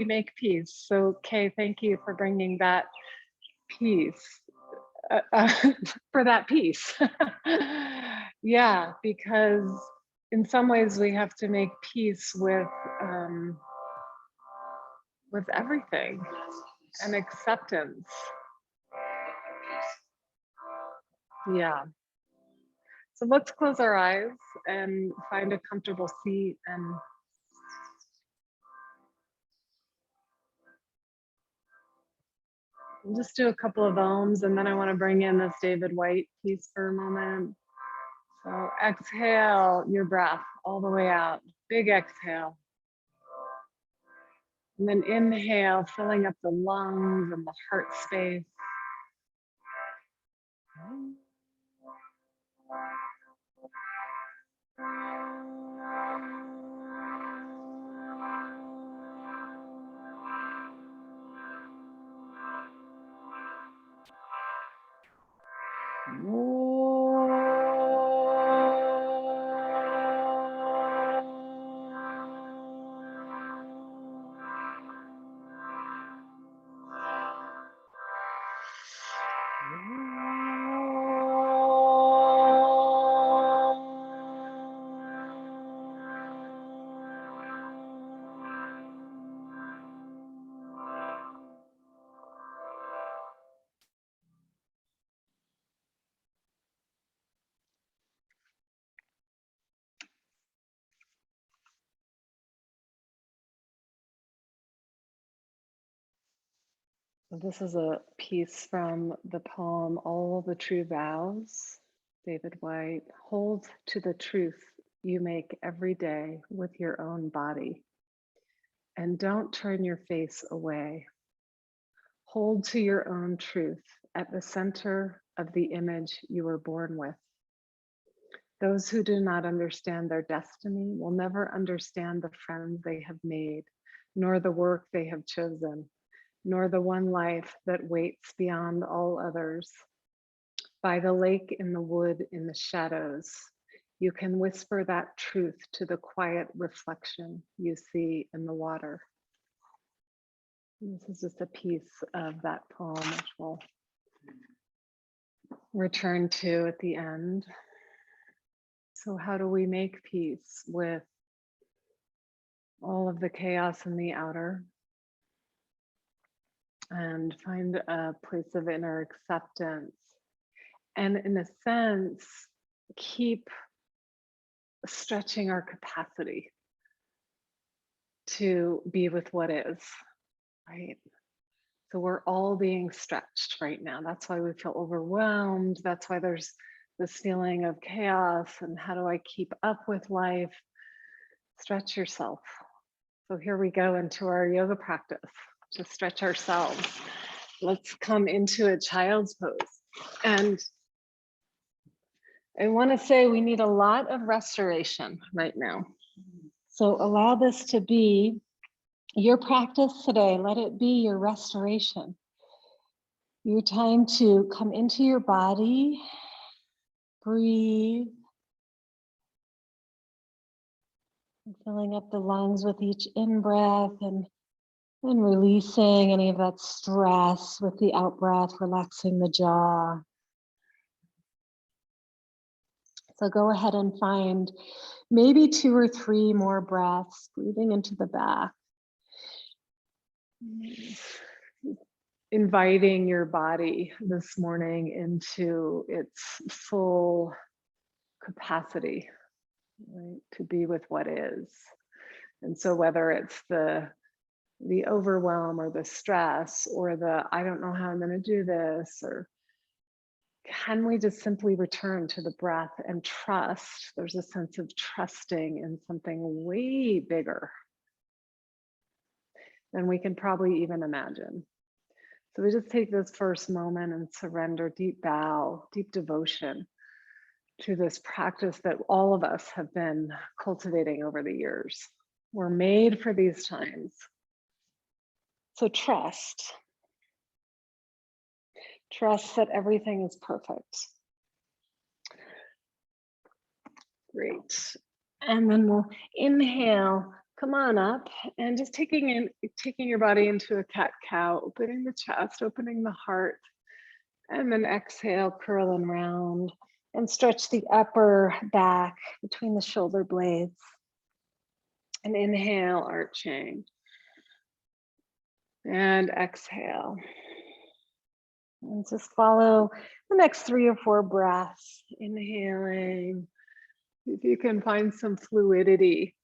make peace. So Kay, thank you for bringing that peace, for that peace. Yeah, because in some ways we have to make peace with everything and acceptance. Yeah. So let's close our eyes and find a comfortable seat and we'll just do a couple of ohms, and then I want to bring in this David White piece for a moment. So exhale your breath all the way out, big exhale. And then inhale, filling up the lungs and the heart space. This is a piece from the poem, All the True Vows, David White. Hold to the truth you make every day with your own body, and don't turn your face away. Hold to your own truth at the center of the image you were born with. Those who do not understand their destiny will never understand the friends they have made, nor the work they have chosen, nor the one life that waits beyond all others. By the lake, in the wood, in the shadows, you can whisper that truth to the quiet reflection you see in the water. This is just a piece of that poem, which we'll return to at the end. So how do we make peace with all of the chaos in the outer and find a place of inner acceptance? And in a sense, keep stretching our capacity to be with what is, right? So we're all being stretched right now. That's why we feel overwhelmed. That's why there's this feeling of chaos and how do I keep up with life? Stretch yourself. So here we go into our yoga practice to stretch ourselves. Let's come into a child's pose. And I want to say we need a lot of restoration right now. So allow this to be your practice today. Let it be your restoration. Your time to come into your body, breathe, filling up the lungs with each in-breath and releasing any of that stress with the out-breath, relaxing the jaw. So go ahead and find maybe 2 or 3 more breaths, breathing into the back. Inviting your body this morning into its full capacity, right, to be with what is. And so whether it's the overwhelm or the stress or the I don't know how I'm going to do this, or can we just simply return to the breath and trust? There's a sense of trusting in something way bigger than we can probably even imagine. So we just take this first moment and surrender, deep bow, deep devotion to this practice that all of us have been cultivating over the years. We're made for these times. So trust. Trust that everything is perfect. Great. And then we'll inhale, Come on up and just taking your body into a cat-cow, opening the chest, opening the heart, and then exhale, curl and round, and stretch the upper back between the shoulder blades. And inhale, arching. And exhale. And just follow the next 3 or 4 breaths, inhaling. If you can find some fluidity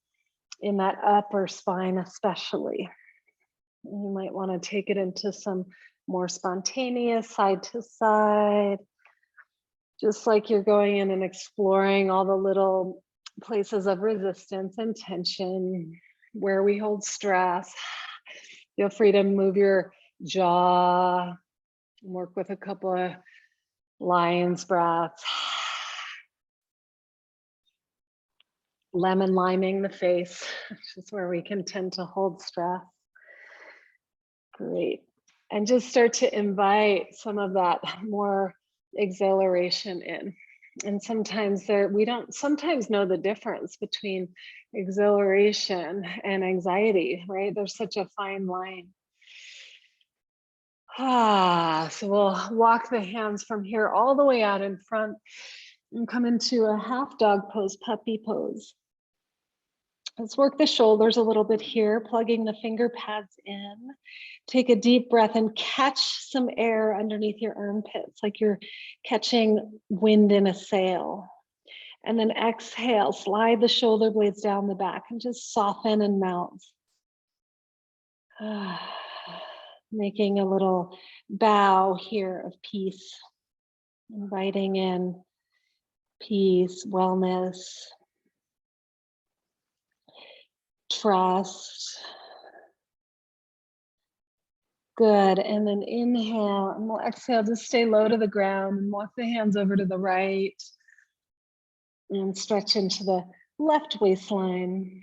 in that upper spine especially. You might want to take it into some more spontaneous side to side, just like you're going in and exploring all the little places of resistance and tension where we hold stress. Feel free to move your jaw, work with a couple of lion's breaths. Lemon liming the face, which is where we can tend to hold stress. Great. And just start to invite some of that more exhilaration in. And sometimes we don't sometimes know the difference between exhilaration and anxiety, right? There's such a fine line. So we'll walk the hands from here all the way out in front and come into a half dog pose, puppy pose. Let's work the shoulders a little bit here, plugging the finger pads in. Take a deep breath and catch some air underneath your armpits, like you're catching wind in a sail. And then exhale, slide the shoulder blades down the back and just soften and melt. Making a little bow here of peace, inviting in peace, wellness, trust. Good, and then inhale, and we'll exhale, just stay low to the ground and walk the hands over to the right and stretch into the left waistline.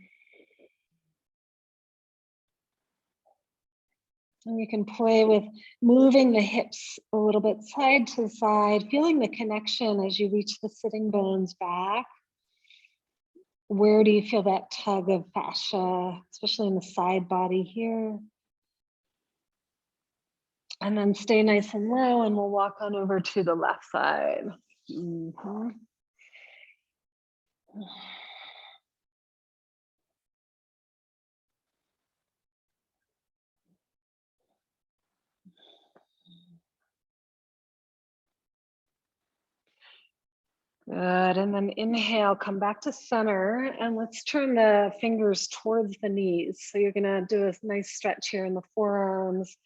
And you can play with moving the hips a little bit side to side, feeling the connection as you reach the sitting bones back. Where do you feel that tug of fascia, especially in the side body here? And then stay nice and low, and we'll walk on over to the left side. Good, and then inhale, come back to center, and let's turn the fingers towards the knees. So you're gonna do a nice stretch here in the forearms,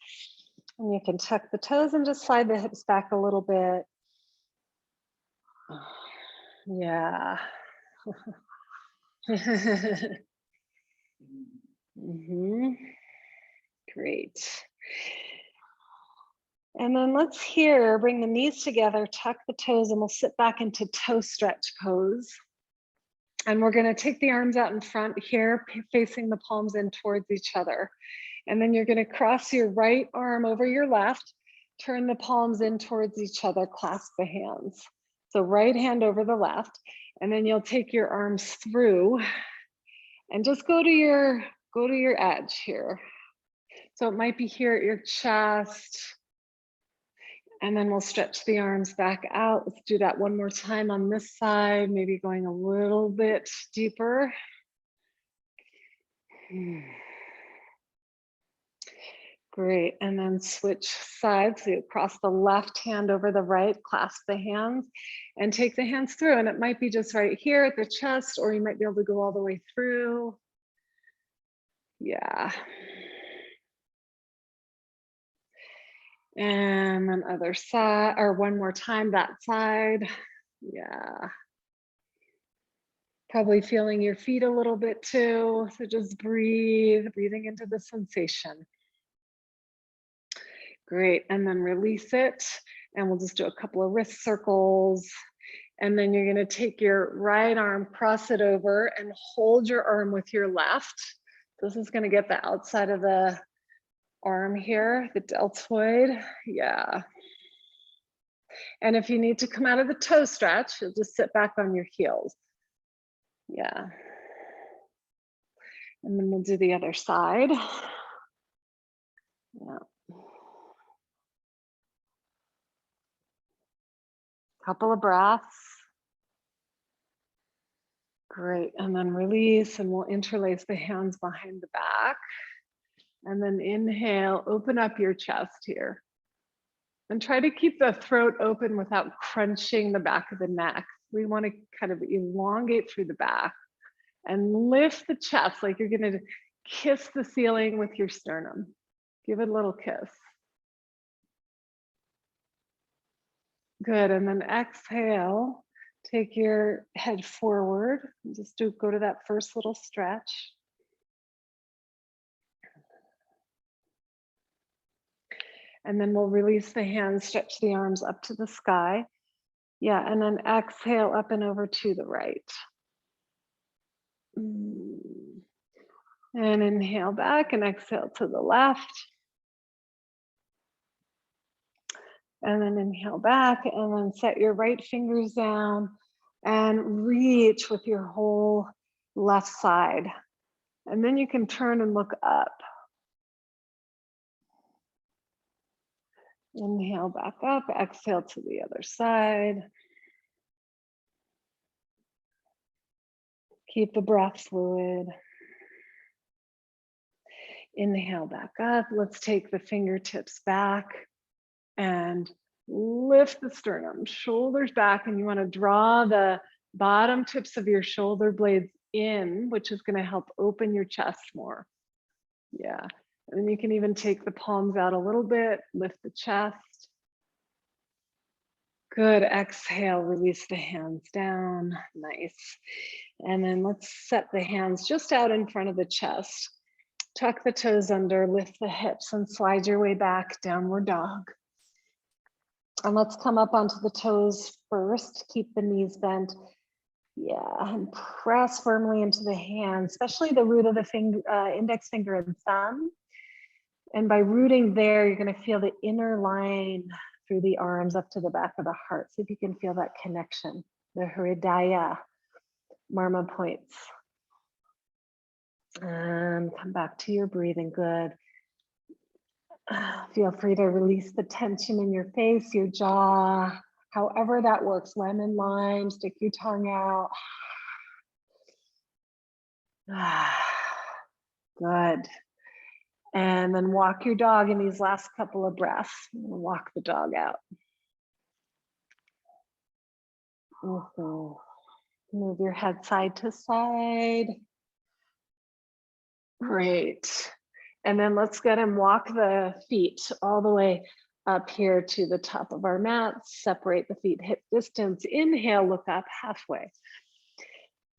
and you can tuck the toes and just slide the hips back a little bit. Yeah. Great. And then let's here, bring the knees together, tuck the toes, and we'll sit back into toe stretch pose. And we're gonna take the arms out in front here, facing the palms in towards each other. And then you're gonna cross your right arm over your left, turn the palms in towards each other, clasp the hands. So right hand over the left, and then you'll take your arms through and just go to your edge here. So it might be here at your chest, and then we'll stretch the arms back out. Let's do that one more time on this side, maybe going a little bit deeper. Great, and then switch sides. So you cross the left hand over the right, clasp the hands, and take the hands through. And it might be just right here at the chest, or you might be able to go all the way through. Yeah. And then other side, or one more time, that side. Yeah. Probably feeling your feet a little bit too. So just breathing into the sensation. Great, and then release it. And we'll just do a couple of wrist circles. And then you're gonna take your right arm, cross it over, and hold your arm with your left. This is gonna get the outside of the arm here, the deltoid. Yeah. And if you need to come out of the toe stretch, you'll just sit back on your heels. Yeah. And then we'll do the other side. Yeah. Couple of breaths. Great, and then release, and we'll interlace the hands behind the back. And then inhale, open up your chest here. And try to keep the throat open without crunching the back of the neck. We want to kind of elongate through the back and lift the chest like you're going to kiss the ceiling with your sternum. Give it a little kiss. Good, and then exhale. Take your head forward. Just go to that first little stretch. And then we'll release the hands, stretch the arms up to the sky. Yeah, and then exhale up and over to the right. And inhale back and exhale to the left. And then inhale back and then set your right fingers down and reach with your whole left side. And then you can turn and look up. Inhale back up, exhale to the other side. Keep the breath fluid. Inhale back up. Let's take the fingertips back and lift the sternum, shoulders back, and you want to draw the bottom tips of your shoulder blades in, which is going to help open your chest more. Yeah, and then you can even take the palms out a little bit, lift the chest. Good, exhale, release the hands down, nice. And then let's set the hands just out in front of the chest. Tuck the toes under, lift the hips, and slide your way back, downward dog. And let's come up onto the toes first. Keep the knees bent. Yeah, and press firmly into the hands, especially the root of the finger, index finger and thumb. And by rooting there, you're going to feel the inner line through the arms up to the back of the heart. See if you can feel that connection, the Hridaya Marma points. And come back to your breathing, good. Feel free to release the tension in your face, your jaw, however that works. Lemon, lime, stick your tongue out. Good. And then walk your dog in these last couple of breaths. Walk the dog out. Move your head side to side. Great. And then let's get him walk the feet all the way up here to the top of our mat. Separate the feet hip distance. Inhale, look up halfway.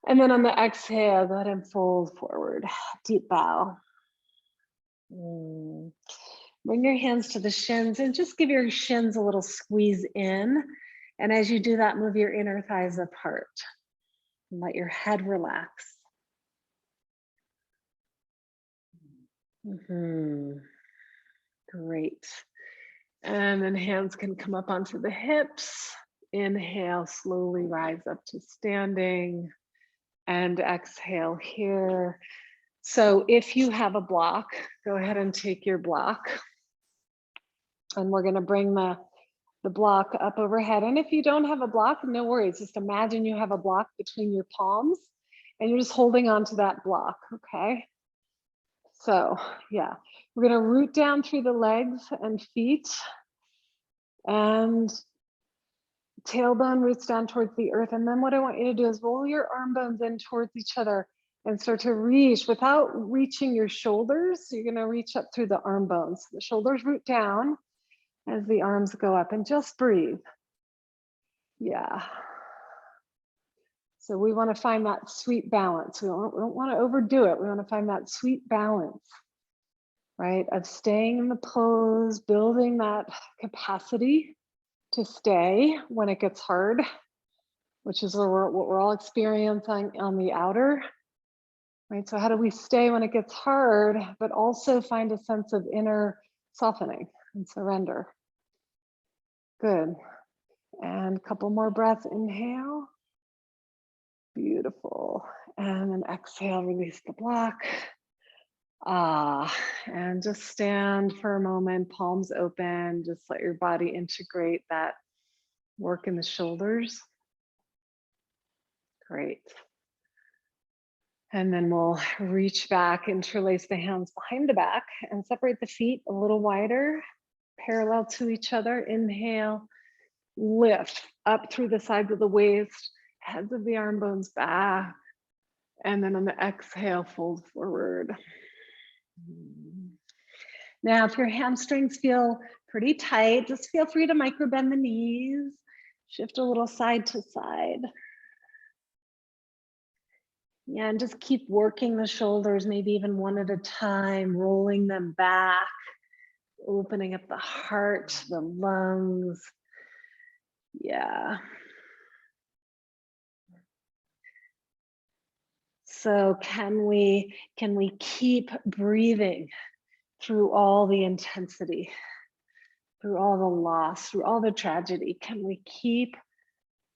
And then on the exhale, let him fold forward. Deep bow. Bring your hands to the shins and just give your shins a little squeeze in. And as you do that, move your inner thighs apart. And let your head relax. Great. And then hands can come up onto the hips. Inhale, slowly rise up to standing. And exhale here. So if you have a block, go ahead and take your block. And we're going to bring the block up overhead. And if you don't have a block, no worries. Just imagine you have a block between your palms and you're just holding on to that block, okay? So yeah, we're going to root down through the legs and feet, and tailbone roots down towards the earth. And then what I want you to do is roll your arm bones in towards each other and start to reach without reaching your shoulders. You're going to reach up through the arm bones. The shoulders root down as the arms go up, and just breathe. Yeah. So we want to find that sweet balance. We don't want to overdo it. We want to find that sweet balance, right? Of staying in the pose, building that capacity to stay when it gets hard, which is what we're all experiencing on the outer, right? So how do we stay when it gets hard, but also find a sense of inner softening and surrender? Good. And a couple more breaths. Inhale. Beautiful. And then exhale, release the block. And just stand for a moment, palms open, just let your body integrate that work in the shoulders. Great. And then we'll reach back, interlace the hands behind the back and separate the feet a little wider, parallel to each other. Inhale, lift up through the sides of the waist, heads of the arm bones back. And then on the exhale, fold forward. Now, if your hamstrings feel pretty tight, just feel free to micro bend the knees, shift a little side to side. Yeah, and just keep working the shoulders, maybe even one at a time, rolling them back, opening up the heart, the lungs. Yeah. So can we keep breathing through all the intensity, through all the loss, through all the tragedy? Can we keep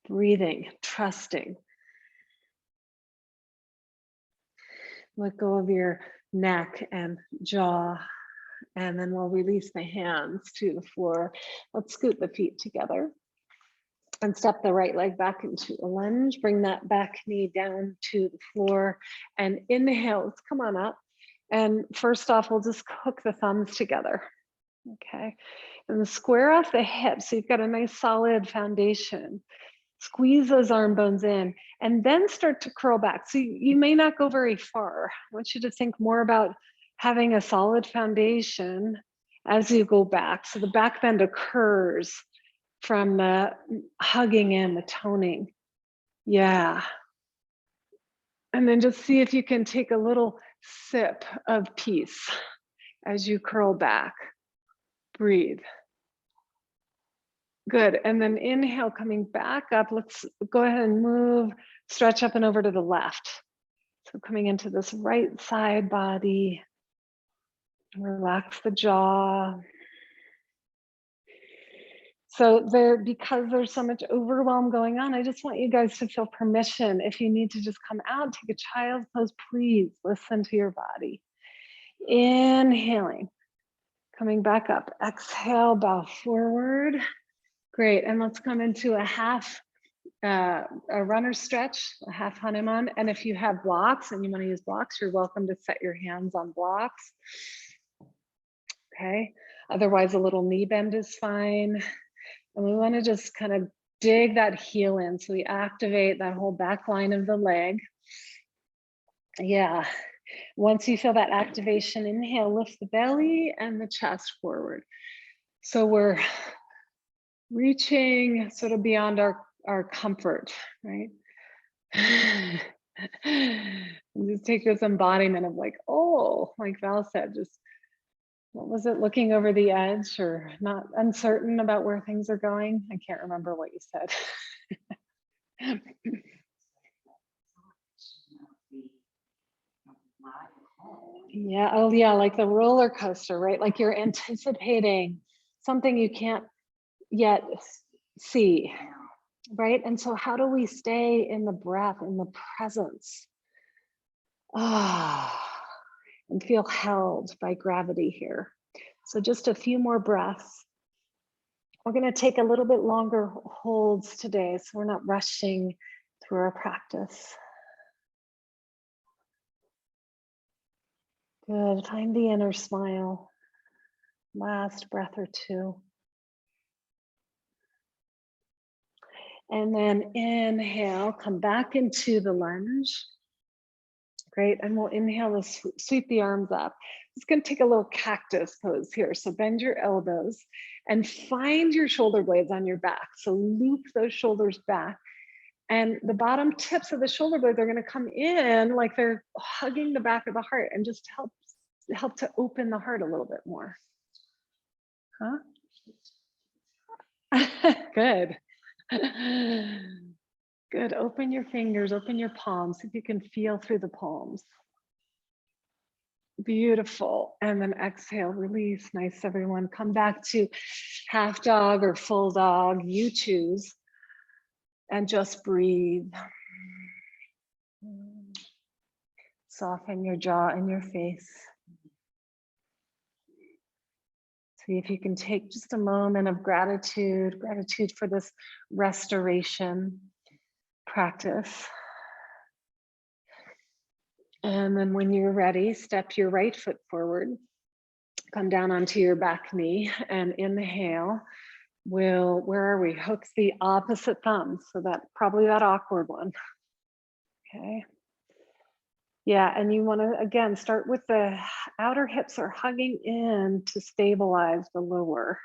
breathing, trusting? Let go of your neck and jaw, and then we'll release the hands to the floor. Let's scoot the feet together and step the right leg back into a lunge. Bring that back knee down to the floor and inhale. Let's come on up. And first off, we'll just hook the thumbs together. Okay. And then square off the hips. So you've got a nice solid foundation. Squeeze those arm bones in and then start to curl back. So you may not go very far. I want you to think more about having a solid foundation as you go back. So the back bend occurs from the hugging in, the toning. Yeah. And then just see if you can take a little sip of peace as you curl back. Breathe. Good. And then inhale, coming back up. Let's go ahead and move, stretch up and over to the left. So coming into this right side body. Relax the jaw. So because there's so much overwhelm going on, I just want you guys to feel permission. If you need to just come out, take a child's pose, please listen to your body. Inhaling, coming back up. Exhale, bow forward. Great, and let's come into a runner stretch, a half Hanuman. And if you have blocks and you want to use blocks, you're welcome to set your hands on blocks. Okay, otherwise a little knee bend is fine. And we want to just kind of dig that heel in. So we activate that whole back line of the leg. Yeah. Once you feel that activation, inhale, lift the belly and the chest forward. So we're reaching sort of beyond our comfort, right? Just take this embodiment of like, oh, like Val said, just what was it, looking over the edge or not uncertain about where things are going? I can't remember what you said. Yeah, oh yeah, like the roller coaster, right? Like you're anticipating something you can't yet see, right? And so how do we stay in the breath, in the presence? And feel held by gravity here. So just a few more breaths. We're going to take a little bit longer holds today, so we're not rushing through our practice. Good, find the inner smile. Last breath or two. And then inhale, come back into the lunge. Great, and we'll inhale to sweep the arms up. It's going to take a little cactus pose here. So bend your elbows and find your shoulder blades on your back. So loop those shoulders back. And the bottom tips of the shoulder blades are going to come in like they're hugging the back of the heart and just help to open the heart a little bit more. Huh? Good. Good. Open your fingers, open your palms. See if you can feel through the palms. Beautiful. And then exhale, release. Nice, everyone. Come back to half dog or full dog. You choose. And just breathe. Soften your jaw and your face. See if you can take just a moment of gratitude for this restoration practice. And then when you're ready, step your right foot forward, come down onto your back knee and inhale. Where are we? Hooks the opposite thumb. So that probably that awkward one. Okay. Yeah, and you want to, again, start with the outer hips are hugging in to stabilize the lower.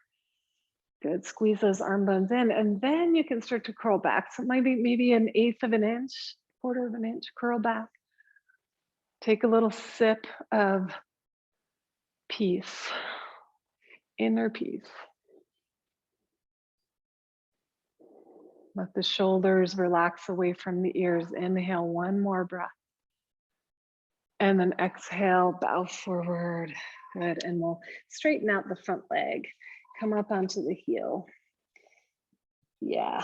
Good, squeeze those arm bones in, and then you can start to curl back. So maybe an eighth of an inch, quarter of an inch, curl back. Take a little sip of peace, inner peace. Let the shoulders relax away from the ears. Inhale, one more breath. And then exhale, bow forward. Good, and we'll straighten out the front leg. Come up onto the heel. Yeah,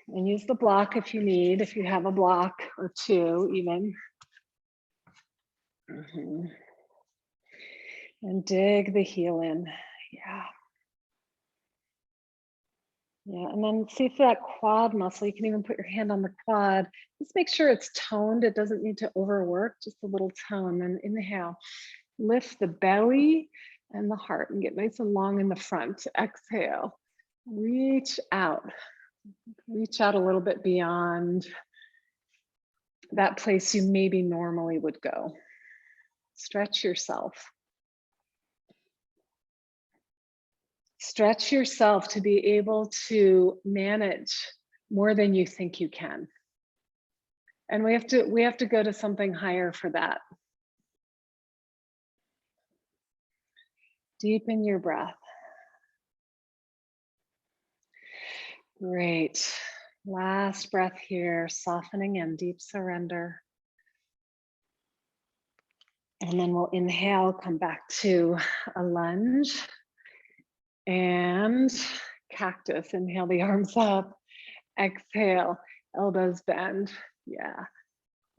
and use the block if you need, if you have a block or two even. And dig the heel in, yeah. Yeah, and then see if that quad muscle, you can even put your hand on the quad. Just make sure it's toned. It doesn't need to overwork, just a little tone. And inhale, lift the belly and the heart and get nice and long in the front. Exhale, reach out a little bit beyond that place you maybe normally would go. Stretch yourself. Stretch yourself to be able to manage more than you think you can. And we have to go to something higher for that. Deepen your breath. Great. Last breath here, softening in, deep surrender. And then we'll inhale, come back to a lunge and cactus. Inhale the arms up, exhale, elbows bend. Yeah.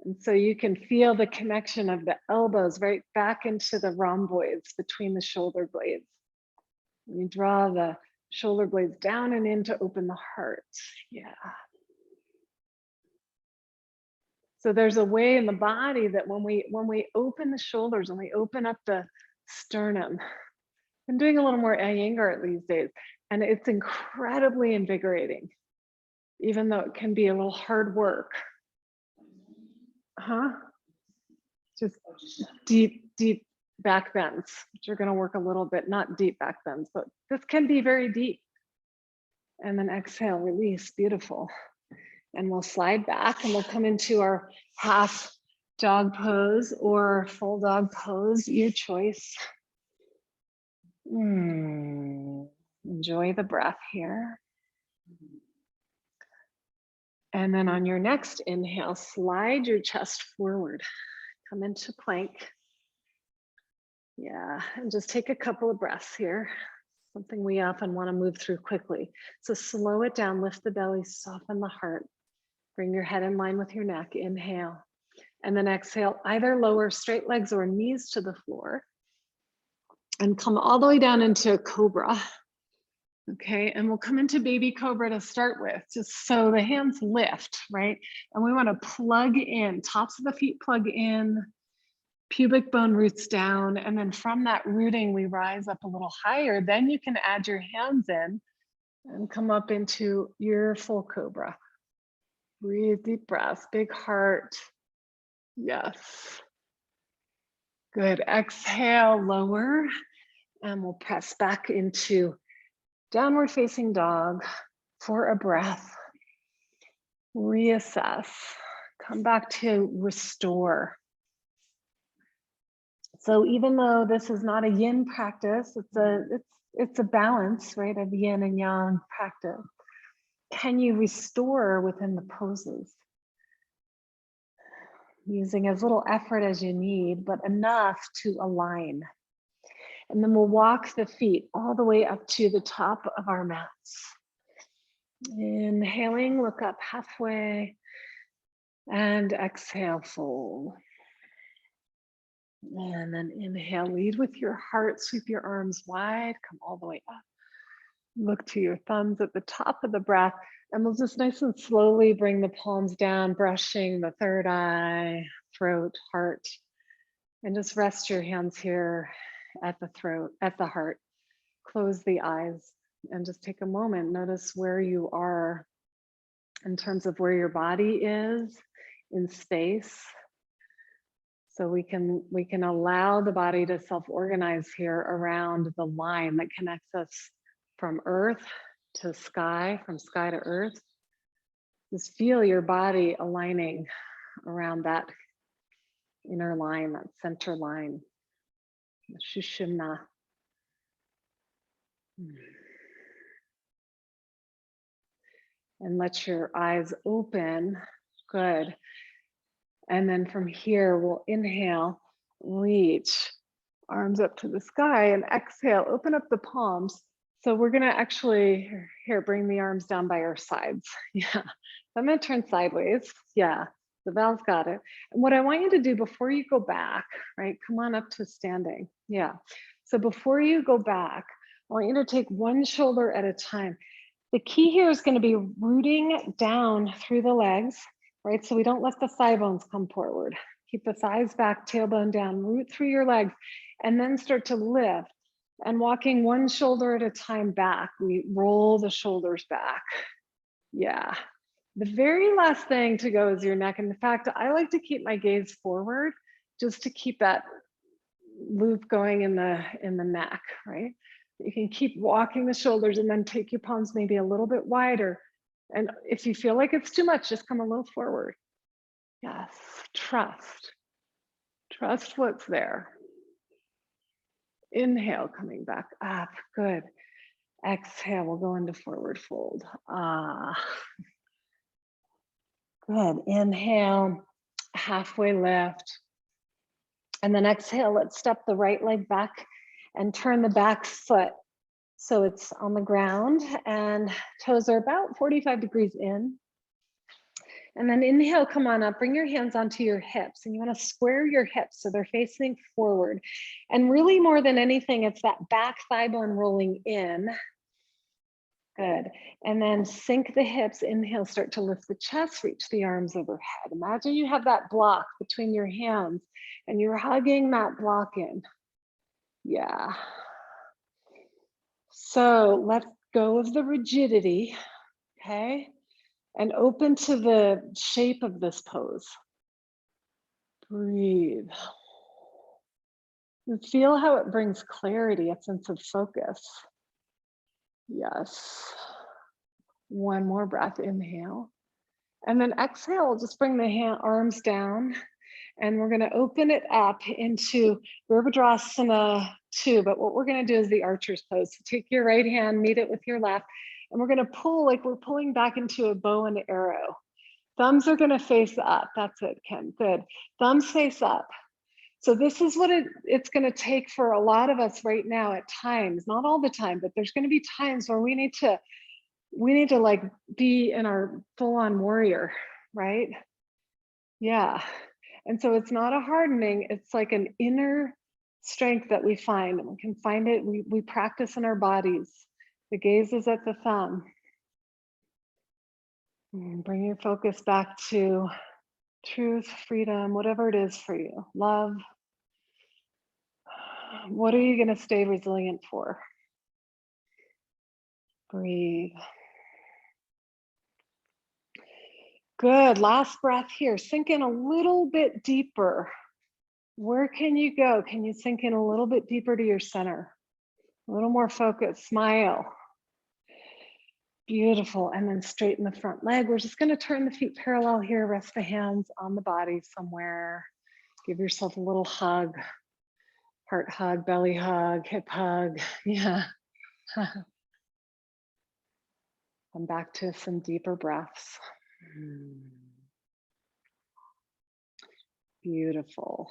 And so you can feel the connection of the elbows right back into the rhomboids between the shoulder blades. You draw the shoulder blades down and in to open the heart. Yeah. So there's a way in the body that when we open the shoulders and we open up the sternum, I'm doing a little more Iyengar these days, and it's incredibly invigorating, even though it can be a little hard work. Just deep back bends, which are going to work a little bit, not deep back bends, but this can be very deep. And then exhale, release, beautiful. And we'll slide back and we'll come into our half dog pose or full dog pose, your choice. Enjoy the breath here. And then on your next inhale, slide your chest forward. Come into plank. Yeah, and just take a couple of breaths here. Something we often want to move through quickly. So slow it down, lift the belly, soften the heart. Bring your head in line with your neck, inhale. And then exhale, either lower straight legs or knees to the floor. And come all the way down into cobra. Okay, and we'll come into baby cobra to start with, just so the hands lift, right? And we want to plug in, tops of the feet plug in, pubic bone roots down, and then from that rooting, we rise up a little higher. Then you can add your hands in and come up into your full cobra. Breathe deep breaths, big heart. Yes. Good. Exhale, lower, and we'll press back into downward facing dog for a breath. Reassess. Come back to restore. So even though this is not a yin practice, it's a balance, right, of yin and yang practice. Can you restore within the poses? Using as little effort as you need, but enough to align. And then we'll walk the feet all the way up to the top of our mats. Inhaling, look up halfway, and exhale, fold. And then inhale, lead with your heart, sweep your arms wide, come all the way up. Look to your thumbs at the top of the breath, and we'll just nice and slowly bring the palms down, brushing the third eye, throat, heart, and just rest your hands here at the throat, at the heart. Close the eyes and just take a moment. Notice where you are in terms of where your body is in space. So we can allow the body to self-organize here around the line that connects us from earth to sky, from sky to earth. Just feel your body aligning around that inner line, that center line, the Shushumna. And let your eyes open. Good. And then from here, we'll inhale, reach, arms up to the sky, and exhale, open up the palms. So we're gonna actually, here, bring the arms down by our sides. Yeah, I'm gonna turn sideways. Yeah, the Val's got it. And what I want you to do before you go back, right, come on up to standing. Yeah, so before you go back, I want you to take one shoulder at a time. The key here is gonna be rooting down through the legs, right? So we don't let the thigh bones come forward. Keep the thighs back, tailbone down, root through your legs, and then start to lift. And walking one shoulder at a time back, we roll the shoulders back. Yeah. The very last thing to go is your neck. And in fact, I like to keep my gaze forward just to keep that loop going in the neck, right? You can keep walking the shoulders and then take your palms maybe a little bit wider. And if you feel like it's too much, just come a little forward. Yes, trust. Trust what's there. Inhale, coming back up, good. Exhale, we'll go into forward fold. Ah, good. Inhale, halfway lift. And then exhale, let's step the right leg back and turn the back foot so it's on the ground and toes are about 45 degrees in. And then inhale, come on up, bring your hands onto your hips, and you want to square your hips so they're facing forward. And really more than anything, it's that back thigh bone rolling in. Good. And then sink the hips, inhale, start to lift the chest, reach the arms overhead. Imagine you have that block between your hands and you're hugging that block in. Yeah. So let go of the rigidity, okay? And open to the shape of this pose. Breathe. And feel how it brings clarity, a sense of focus. Yes. One more breath, inhale. And then exhale, just bring the arms down. And we're gonna open it up into Virabhadrasana 2. But what we're gonna do is the archer's pose. So take your right hand, meet it with your left. And we're gonna pull like we're pulling back into a bow and arrow. Thumbs are gonna face up. That's it, Ken, good. Thumbs face up. So this is what it's gonna take for a lot of us right now at times, not all the time, but there's gonna be times where we need to like be in our full-on warrior, right? Yeah. And so it's not a hardening, it's like an inner strength that we find. And we can find it, we practice in our bodies. The gaze is at the thumb. And bring your focus back to truth, freedom, whatever it is for you. Love. What are you going to stay resilient for? Breathe. Good. Last breath here. Sink in a little bit deeper. Where can you go? Can you sink in a little bit deeper to your center? A little more focus. Smile. Beautiful. And then straighten the front leg. We're just going to turn the feet parallel here. Rest the hands on the body somewhere. Give yourself a little hug. Heart hug, belly hug, hip hug. Yeah. Come back to some deeper breaths. Beautiful.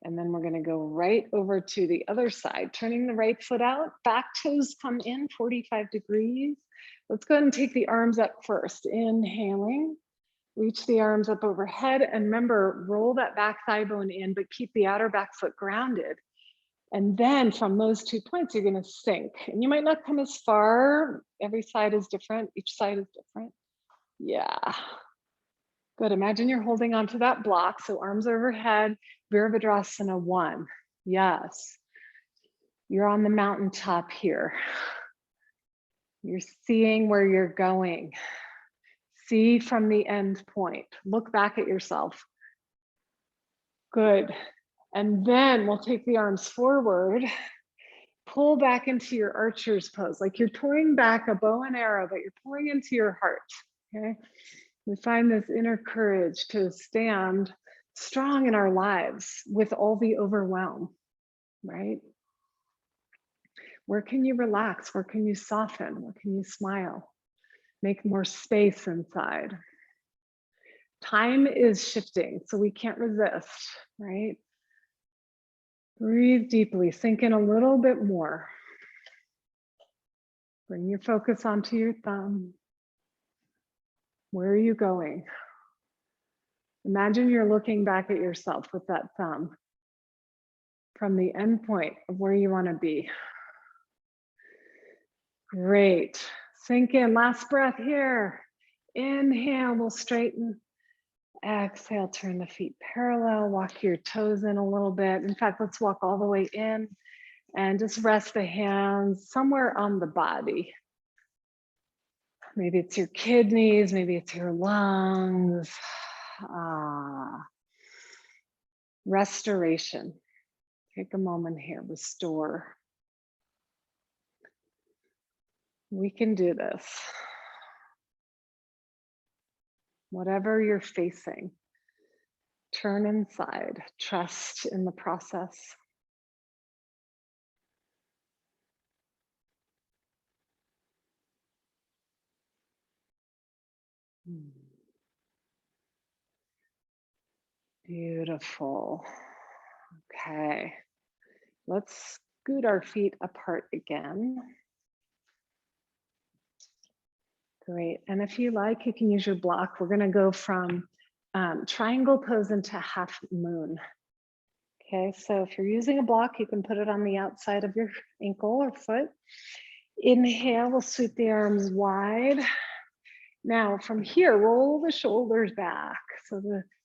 And then we're going to go right over to the other side, turning the right foot out, back toes come in 45 degrees. Let's go ahead and take the arms up first. Inhaling, Reach the arms up overhead, and remember, roll that back thigh bone in, but keep the outer back foot grounded. And then from those 2 points, you're gonna sink. And you might not come as far. Every side is different. Each side is different. Yeah. Good. Imagine you're holding onto that block. So arms overhead, Virabhadrasana 1. Yes. You're on the mountaintop here. You're seeing where you're going. See from the end point. Look back at yourself. Good. And then we'll take the arms forward. Pull back into your archer's pose, like you're pulling back a bow and arrow, but you're pulling into your heart. Okay. We find this inner courage to stand strong in our lives with all the overwhelm, right? Where can you relax? Where can you soften? Where can you smile? Make more space inside. Time is shifting, so we can't resist, right? Breathe deeply, sink in a little bit more. Bring your focus onto your thumb. Where are you going? Imagine you're looking back at yourself with that thumb from the end point of where you want to be. Great. Sink in. Last breath here. Inhale, we'll straighten. Exhale, turn the feet parallel. Walk your toes in a little bit. In fact, let's walk all the way in and just rest the hands somewhere on the body. Maybe it's your kidneys, maybe it's your lungs. Restoration. Take a moment here, restore. We can do this. Whatever you're facing, turn inside, trust in the process. Beautiful. Okay, let's scoot our feet apart again. Great, and if you like, you can use your block. We're gonna go from triangle pose into half moon. Okay, so if you're using a block, you can put it on the outside of your ankle or foot. Inhale, we'll sweep the arms wide. Now from here, roll the shoulders back. So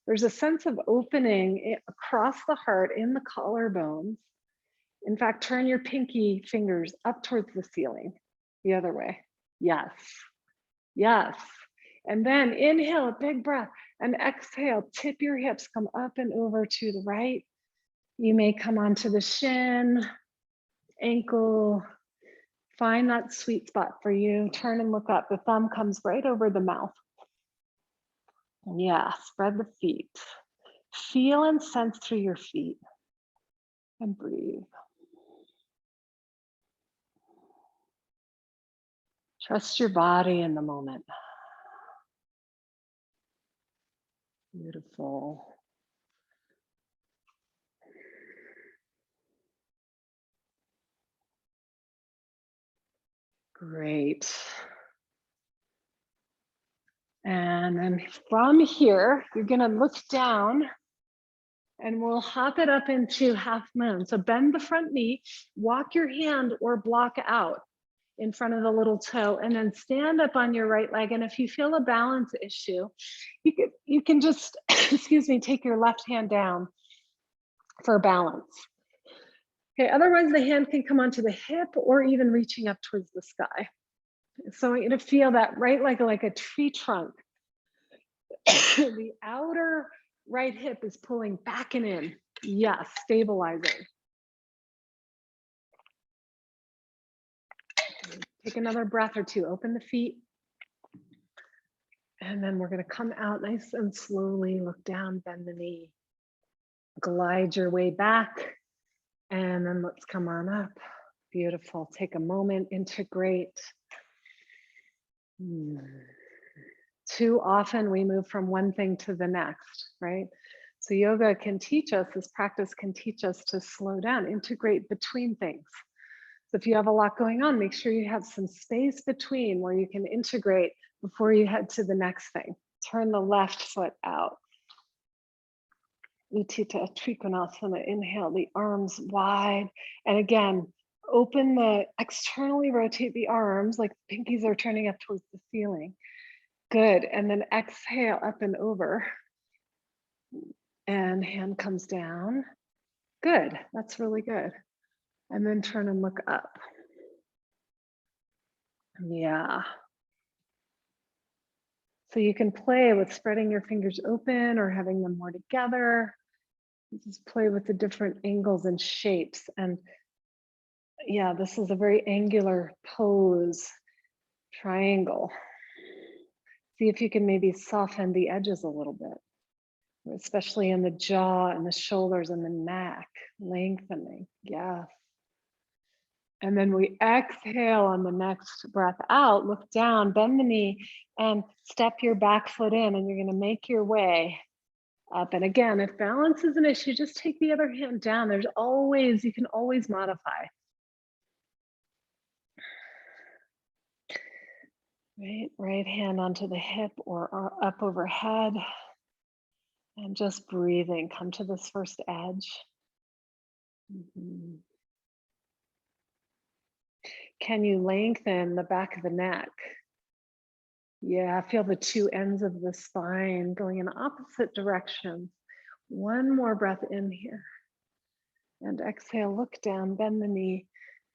there's a sense of opening across the heart in the collarbones. In fact, turn your pinky fingers up towards the ceiling, the other way. Yes, yes. And then inhale, a big breath, and exhale, tip your hips, come up and over to the right. You may come onto the shin, ankle, find that sweet spot for you. Turn and look up. The thumb comes right over the mouth. Yeah, spread the feet. Feel and sense through your feet and breathe. Trust your body in the moment. Beautiful. Great. And then from here, you're gonna look down and we'll hop it up into half moon. So bend the front knee, walk your hand or block out in front of the little toe, and then stand up on your right leg. And if you feel a balance issue, you can just, excuse me, take your left hand down for balance. Okay, otherwise the hand can come onto the hip or even reaching up towards the sky. So I want you to feel that right leg like a tree trunk. The outer right hip is pulling back and in. Yes, stabilizing. Take another breath or two, open the feet. And then we're gonna come out nice and slowly, look down, bend the knee. Glide your way back. And then let's come on up. Beautiful, take a moment, integrate. Too often we move from one thing to the next, right? So yoga can teach us, this practice can teach us to slow down, integrate between things. So if you have a lot going on, make sure you have some space between where you can integrate before you head to the next thing. Turn the left foot out. Utthita Trikonasana, inhale the arms wide. And again, open externally rotate the arms like the pinkies are turning up towards the ceiling. Good, and then exhale up and over. And hand comes down. Good, that's really good. And then turn and look up. Yeah. So you can play with spreading your fingers open or having them more together. Just play with the different angles and shapes. And yeah, this is a very angular pose, triangle. See if you can maybe soften the edges a little bit, especially in the jaw and the shoulders and the neck, lengthening. Yes. And then we exhale on the next breath out, look down, bend the knee, and step your back foot in, and you're going to make your way up. And again, if balance is an issue, just take the other hand down. You can always modify. Right hand onto the hip or up overhead. And just breathing, come to this first edge. Mm-hmm. Can you lengthen the back of the neck? Yeah, feel the two ends of the spine going in opposite directions. One more breath in here. And exhale, look down, bend the knee,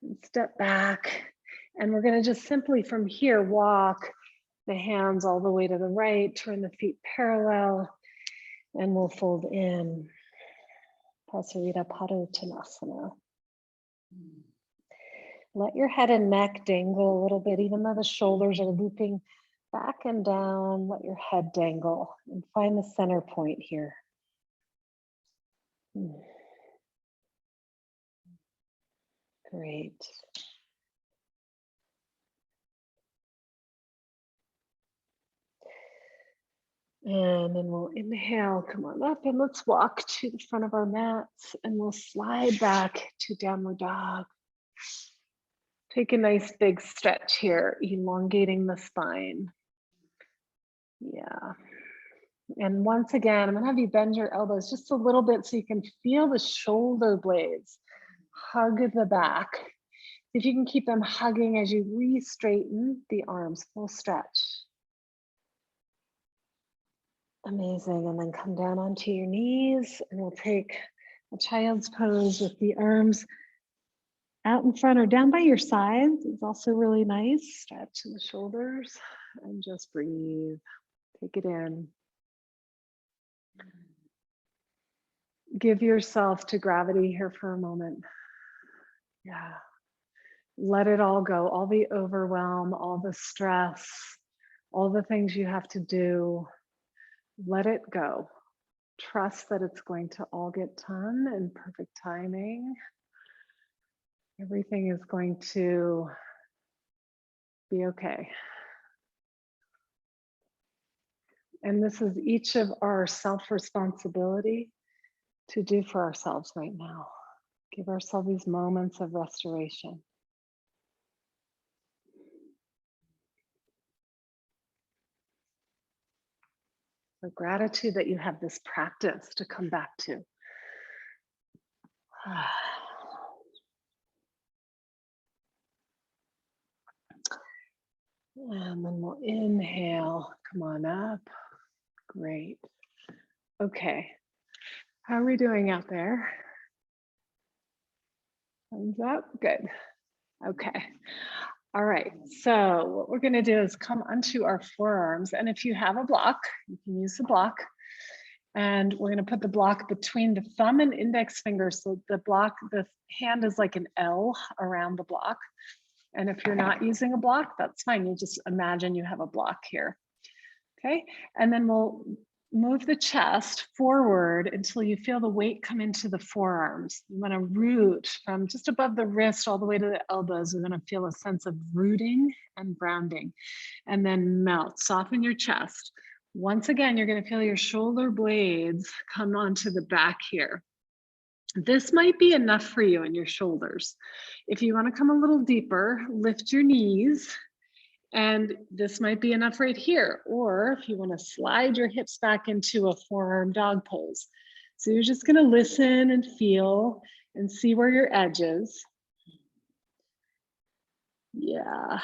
and step back. And we're going to just simply from here walk the hands all the way to the right, turn the feet parallel, and we'll fold in. Pasarita Padottanasana. Let your head and neck dangle a little bit, even though the shoulders are looping back and down. Let your head dangle and find the center point here. Great. And then we'll inhale, come on up, and let's walk to the front of our mats, and we'll slide back to downward dog. Take a nice big stretch here, elongating the spine. Yeah. And once again, I'm gonna have you bend your elbows just a little bit so you can feel the shoulder blades hug the back. If you can keep them hugging as you re-straighten the arms, full stretch. Amazing, and then come down onto your knees, and we'll take a child's pose with the arms out in front or down by your sides. It's also really nice. Stretch the shoulders and just breathe. Take it in. Give yourself to gravity here for a moment. Yeah. Let it all go, all the overwhelm, all the stress, all the things you have to do. Let it go. Trust that it's going to all get done in perfect timing. Everything is going to be okay. And this is each of our self-responsibility to do for ourselves right now. Give ourselves these moments of restoration. The gratitude that you have this practice to come back to. And then we'll inhale, come on up. Great. Okay. How are we doing out there? Thumbs up, good. Okay. All right, so what we're gonna do is come onto our forearms, and if you have a block, you can use the block. And we're gonna put the block between the thumb and index finger. So the hand is like an L around the block. And if you're not using a block, that's fine. You just imagine you have a block here. Okay, and then we'll move the chest forward until you feel the weight come into the forearms. You wanna root from just above the wrist all the way to the elbows. We're gonna feel a sense of rooting and grounding, and then melt, soften your chest. Once again, you're gonna feel your shoulder blades come onto the back here. This might be enough for you in your shoulders. If you wanna come a little deeper, lift your knees And this might be enough right here. Or if you want to slide your hips back into a forearm dog pose. So you're just going to listen and feel and see where your edge is. Yeah.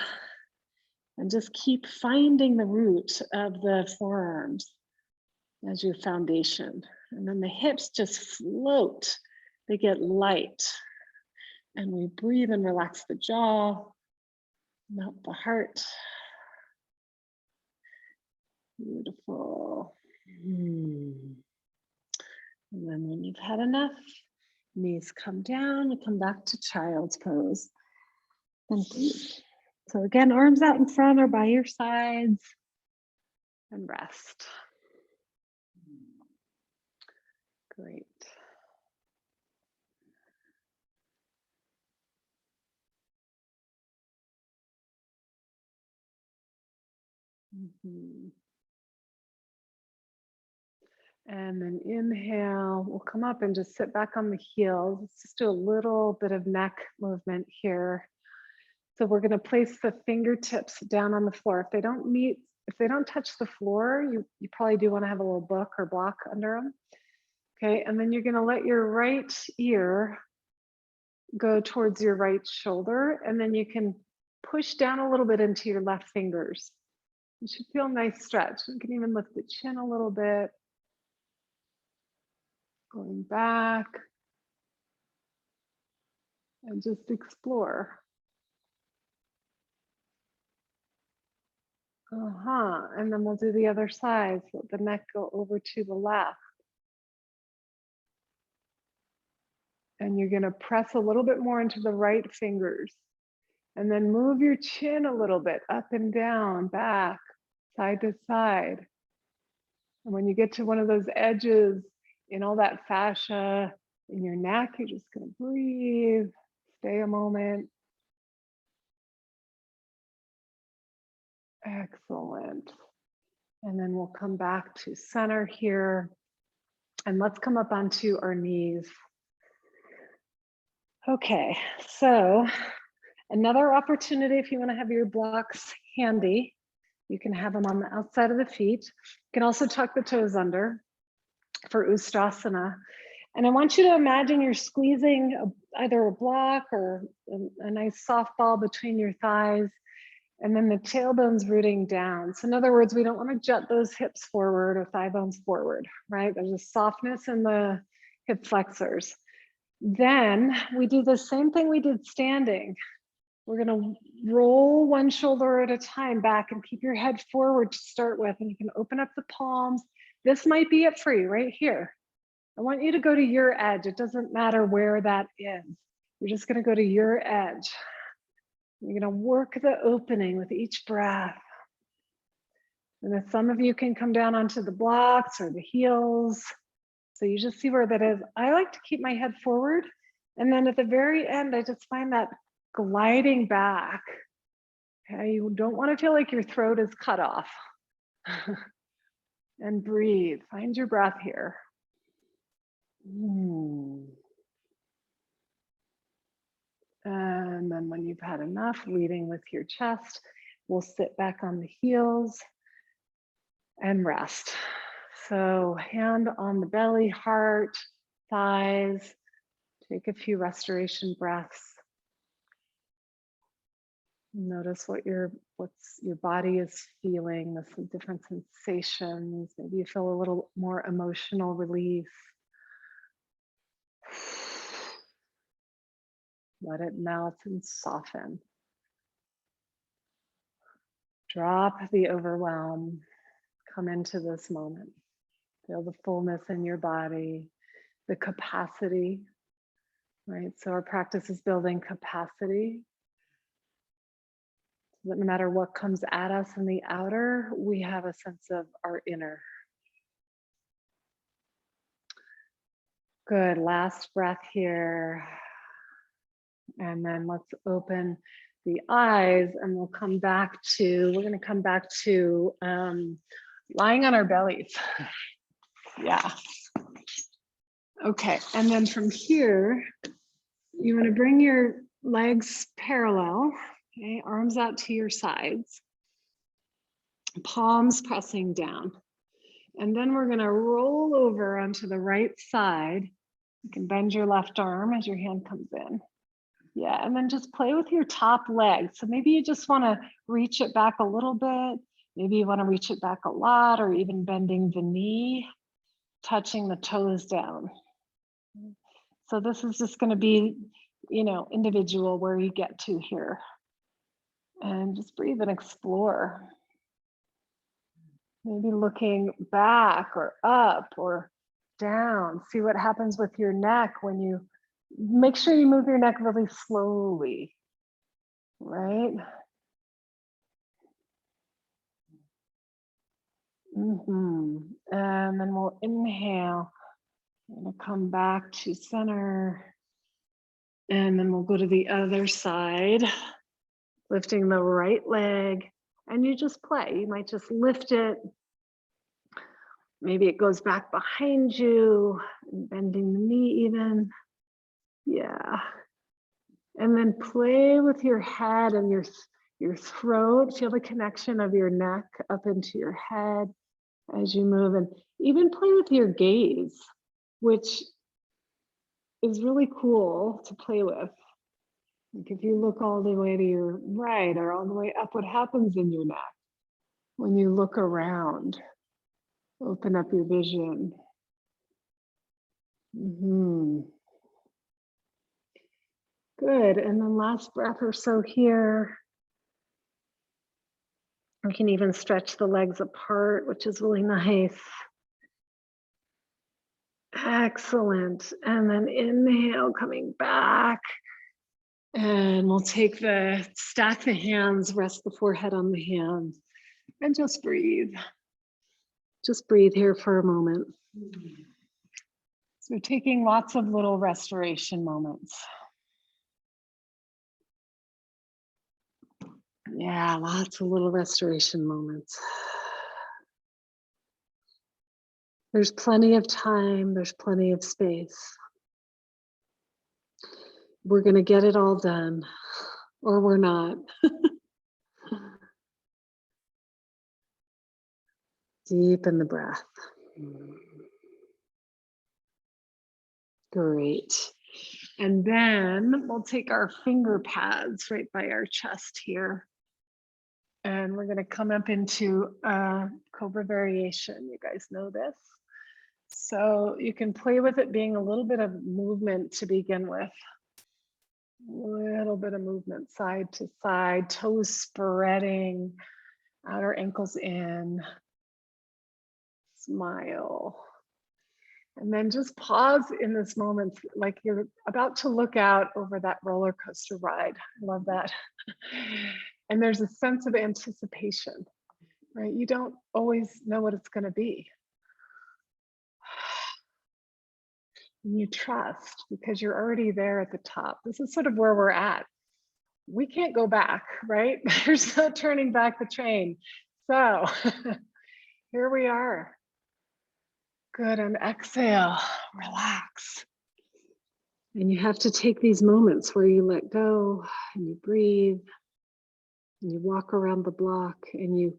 And just keep finding the root of the forearms as your foundation. And then the hips just float. They get light. And we breathe and relax the jaw, melt the heart. Beautiful. And then when you've had enough, knees come down and come back to child's pose. And breathe. So again, arms out in front or by your sides and rest. Great. And then inhale, we'll come up and just sit back on the heels. Let's just do a little bit of neck movement here. So we're going to place the fingertips down on the floor. If they don't touch the floor, you probably do want to have a little book or block under them. Okay, and then you're going to let your right ear go towards your right shoulder, and then you can push down a little bit into your left fingers. You should feel a nice stretch. You can even lift the chin a little bit. Going back. And just explore. And then we'll do the other side. So let the neck go over to the left. And you're going to press a little bit more into the right fingers. And then move your chin a little bit up and down, back, side to side. And when you get to one of those edges in all that fascia in your neck, you're just going to breathe, stay a moment. Excellent. And then we'll come back to center here. And let's come up onto our knees. Okay, so another opportunity if you want to have your blocks handy, you can have them on the outside of the feet. You can also tuck the toes under for Ustrasana. And I want you to imagine you're squeezing either a block or a nice softball between your thighs, and then the tailbone's rooting down. So in other words, we don't want to jut those hips forward or thigh bones forward, right? There's a softness in the hip flexors. Then we do the same thing we did standing. We're going to roll one shoulder at a time back and keep your head forward to start with. And you can open up the palms. This might be it for you right here. I want you to go to your edge. It doesn't matter where that is. You're just going to go to your edge. You're going to work the opening with each breath. And then some of you can come down onto the blocks or the heels. So you just see where that is. I like to keep my head forward. And then at the very end, I just find that gliding back. Okay, you don't want to feel like your throat is cut off. And breathe. Find your breath here. And then when you've had enough, leading with your chest, we'll sit back on the heels and rest. So hand on the belly, heart, thighs. Take a few restoration breaths. Notice what your body is feeling, the different sensations. Maybe you feel a little more emotional relief. Let it melt and soften. Drop the overwhelm. Come into this moment. Feel the fullness in your body, the capacity, right? So our practice is building capacity. So that no matter what comes at us in the outer, we have a sense of our inner. Good, last breath here. And then let's open the eyes and we're going to come back to lying on our bellies. Yeah. Okay, and then from here, you want to bring your legs parallel, okay, arms out to your sides. palms pressing down. And then we're gonna roll over onto the right side. You can bend your left arm as your hand comes in. Yeah, and then just play with your top leg. So maybe you just wanna reach it back a little bit. Maybe you wanna reach it back a lot, or even bending the knee, touching the toes down. So this is just gonna be, individual where you get to here. And just breathe and explore. Maybe looking back or up or down. See what happens with your neck when you make sure you move your neck really slowly, right? And then we'll inhale. I'm gonna come back to center. And then we'll go to the other side, lifting the right leg. And you just play. You might just lift it. Maybe it goes back behind you, bending the knee even. Yeah. And then play with your head and your throat. Feel the connection of your neck up into your head as you move, and even play with your gaze, which is really cool to play with. Like if you look all the way to your right or all the way up, what happens in your neck when you look around? Open up your vision. Good. And then last breath or so here. We can even stretch the legs apart, which is really nice. Excellent. And then inhale, coming back. And we'll stack the hands, rest the forehead on the hands, and just breathe. Just breathe here for a moment. So taking lots of little restoration moments. Yeah, lots of little restoration moments. There's plenty of time, there's plenty of space. We're going to get it all done, or we're not. Deepen the breath. Great. And then we'll take our finger pads right by our chest here. And we're going to come up into Cobra variation. You guys know this. So you can play with it being a little bit of movement to begin with. A little bit of movement side to side, toes spreading, outer ankles in. Smile. And then just pause in this moment, like you're about to look out over that roller coaster ride. I love that. And there's a sense of anticipation, right? You don't always know what it's going to be. And you trust because you're already there at the top. This is sort of where we're at. We can't go back, right? There's no turning back the train. So here we are. Good, and exhale, relax. And you have to take these moments where you let go and you breathe and you walk around the block and you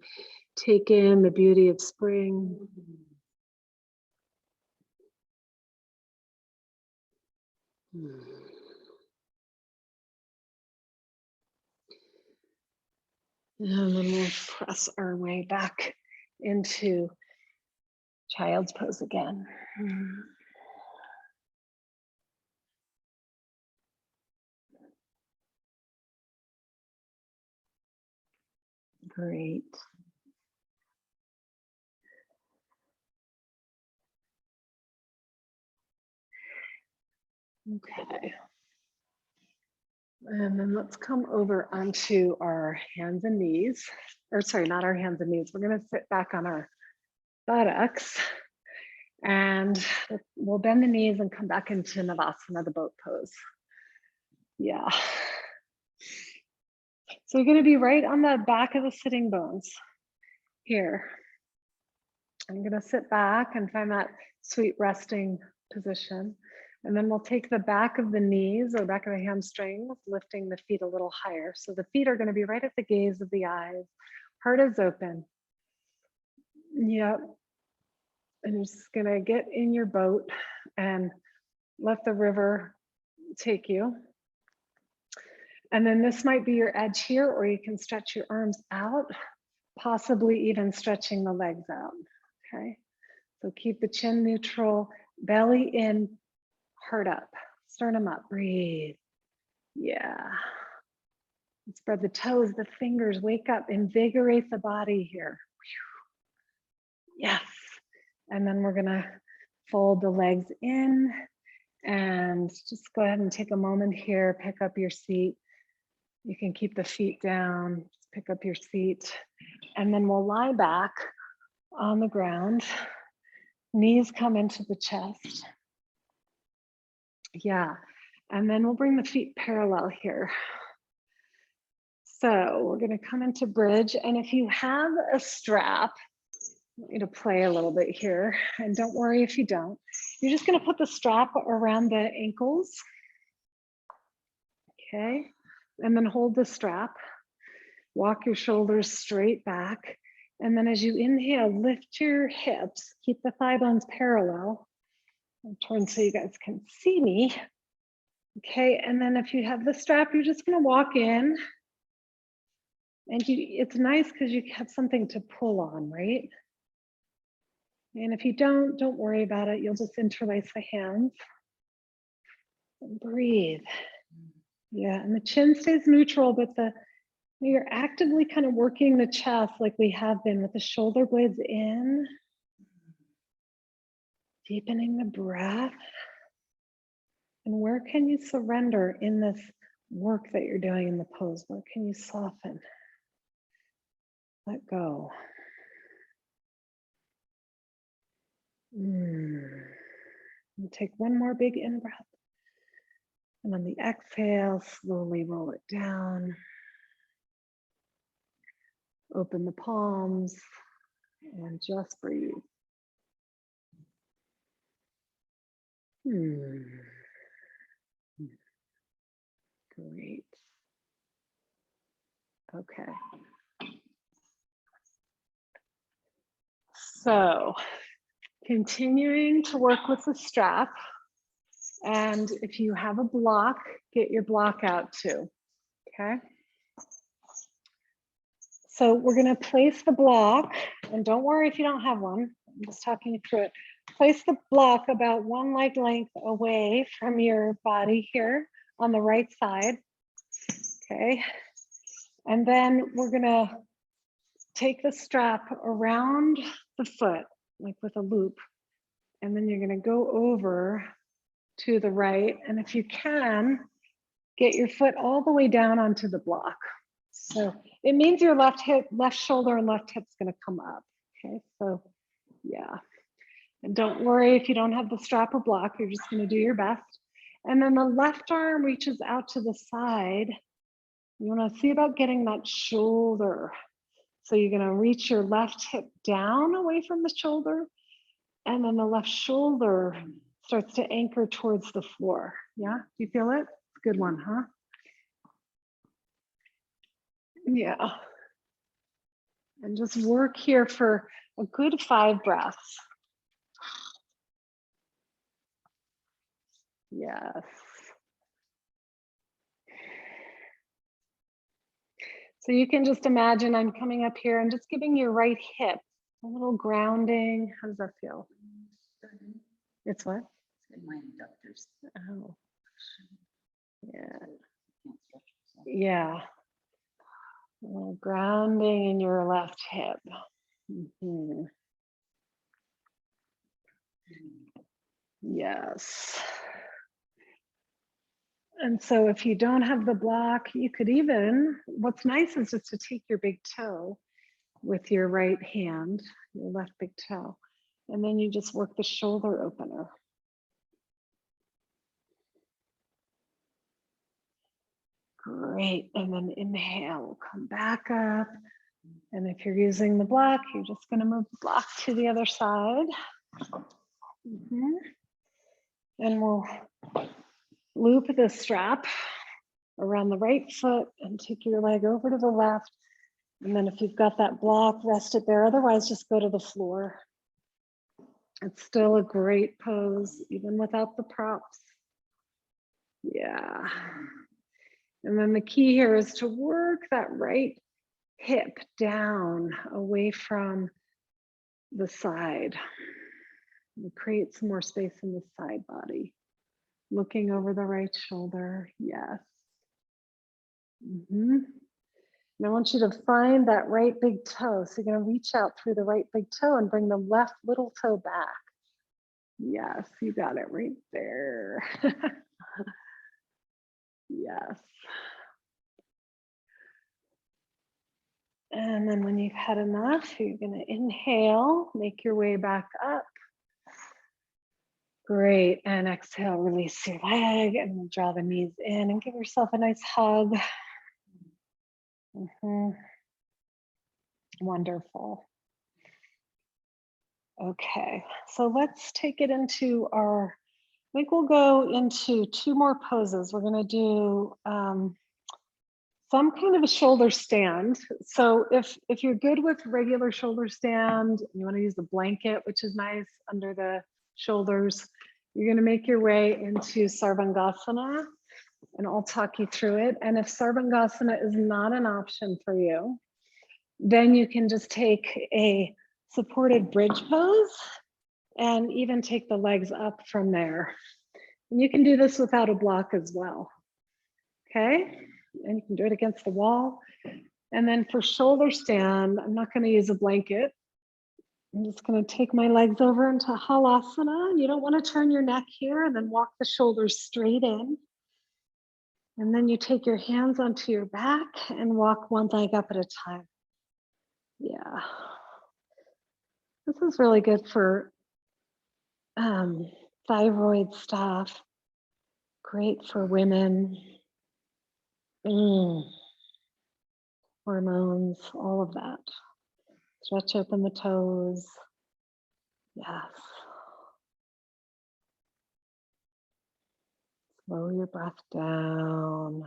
take in the beauty of spring. And then we'll press our way back into child's pose again. Great. Okay. And then let's come over onto our hands and knees, or sorry, not our hands and knees. We're going to sit back on our buttocks and we'll bend the knees and come back into Navasana, the boat pose. Yeah. So we're going to be right on the back of the sitting bones here. I'm going to sit back and find that sweet resting position. And then we'll take the back of the knees or back of the hamstrings, lifting the feet a little higher. So the feet are going to be right at the gaze of the eyes. Heart is open. Yep. And you're just gonna get in your boat and let the river take you. And then this might be your edge here, or you can stretch your arms out, possibly even stretching the legs out, okay? So keep the chin neutral, belly in, heart up, sternum up, breathe. Yeah. Spread the toes, the fingers, wake up, invigorate the body here. Yes. And then we're gonna fold the legs in and just go ahead and take a moment here, pick up your seat. You can keep the feet down, just pick up your seat, and then we'll lie back on the ground. Knees come into the chest. Yeah, and then we'll bring the feet parallel here. So we're gonna come into bridge, and if you have a strap, I want you to play a little bit here, and don't worry if you don't. You're just gonna put the strap around the ankles, okay? And then hold the strap. Walk your shoulders straight back. And then as you inhale, lift your hips, keep the thigh bones parallel. I'll turn so you guys can see me. Okay, and then if you have the strap, you're just gonna walk in. And it's nice because you have something to pull on, right? And if you don't worry about it. You'll just interlace the hands. And breathe. Yeah, and the chin stays neutral, but you're actively kind of working the chest like we have been with the shoulder blades in. Deepening the breath. And where can you surrender in this work that you're doing in the pose? Where can you soften? Let go. And take one more big in breath. And on the exhale, slowly roll it down. Open the palms and just breathe. Great. Okay. So continuing to work with the strap. And if you have a block, get your block out too, okay? So we're gonna place the block, and don't worry if you don't have one, I'm just talking you through it. Place the block about one leg length away from your body here on the right side, okay? And then we're gonna take the strap around the foot, like with a loop, and then you're gonna go over to the right, and if you can, get your foot all the way down onto the block. So it means your left hip, left shoulder and left hip's gonna come up, okay? So yeah, and don't worry if you don't have the strap or block, you're just gonna do your best. And then the left arm reaches out to the side. You wanna see about getting that shoulder. So you're gonna reach your left hip down away from the shoulder, and then the left shoulder starts to anchor towards the floor. Yeah, do you feel it? Good one, huh? Yeah. And just work here for a good 5 breaths. Yes. So you can just imagine I'm coming up here and just giving your right hip a little grounding. How does that feel? It's what? My abductors. Oh. Yeah. Yeah. A little grounding in your left hip. Mm-hmm. Yes. And so if you don't have the block, you could even, what's nice is just to take your big toe with your right hand, your left big toe, and then you just work the shoulder opener. Great, and then inhale, come back up. And if you're using the block, you're just gonna move the block to the other side. And we'll loop the strap around the right foot and take your leg over to the left And then if you've got that block, rest it there. Otherwise, just go to the floor. It's still a great pose, even without the props. Yeah. And then the key here is to work that right hip down away from the side. And create some more space in the side body. Looking over the right shoulder. Yes. And I want you to find that right big toe. So you're going to reach out through the right big toe and bring the left little toe back. Yes, you got it right there. Yes. And then when you've had enough, you're going to inhale, make your way back up. Great. And exhale, release your leg and draw the knees in and give yourself a nice hug. Wonderful. Okay, so let's take it into I think we'll go into 2 more poses. We're going to do some kind of a shoulder stand. So if you're good with regular shoulder stand, you want to use the blanket, which is nice under the shoulders, you're going to make your way into Sarvangasana, and I'll talk you through it. And if Sarvangasana is not an option for you, then you can just take a supported bridge pose and even take the legs up from there. And you can do this without a block as well. Okay, and you can do it against the wall. And then for shoulder stand, I'm not going to use a blanket. I'm just going to take my legs over into Halasana. You don't want to turn your neck here, and then walk the shoulders straight in. And then you take your hands onto your back and walk one leg up at a time. Yeah. This is really good for thyroid stuff. Great for women. Hormones, all of that. Stretch open the toes. Yes. Slow your breath down.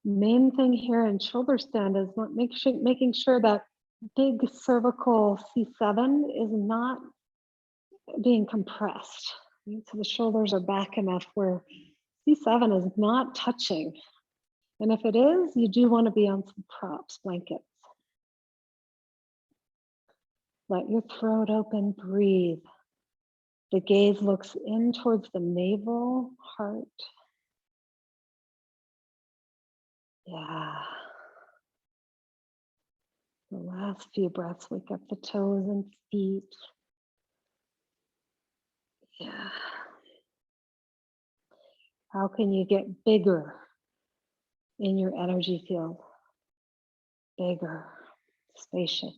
Main thing here in shoulder stand is making sure that big cervical C7 is not being compressed. Right? So the shoulders are back enough where C7 is not touching. And if it is, you do want to be on some props, blankets. Let your throat open, breathe. The gaze looks in towards the navel, heart. Yeah. The last few breaths, wake up the toes and feet. Yeah. How can you get bigger in your energy field? Bigger, spacious.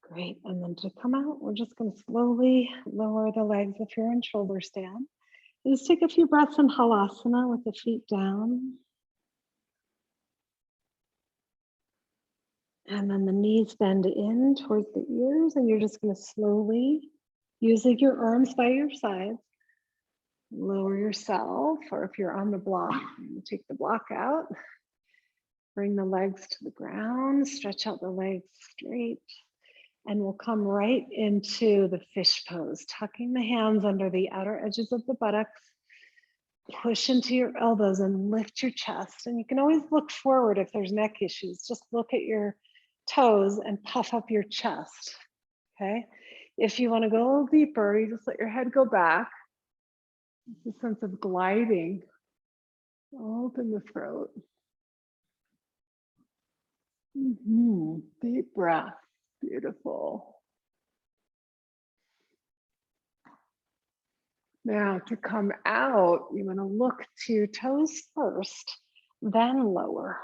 Great, and then to come out, we're just going to slowly lower the legs if you're in shoulder stand. Just take a few breaths in Halasana with the feet down. And then the knees bend in towards the ears, and you're just going to slowly, using your arms by your sides, lower yourself, or if you're on the block, you take the block out. Bring the legs to the ground, stretch out the legs straight, and we'll come right into the fish pose, tucking the hands under the outer edges of the buttocks. Push into your elbows and lift your chest. And you can always look forward if there's neck issues. Just look at your toes and puff up your chest, okay? If you want to go a little deeper, you just let your head go back. It's a sense of gliding. Open the throat. Deep breath. Beautiful. Now to come out, you want to look to your toes first, then lower.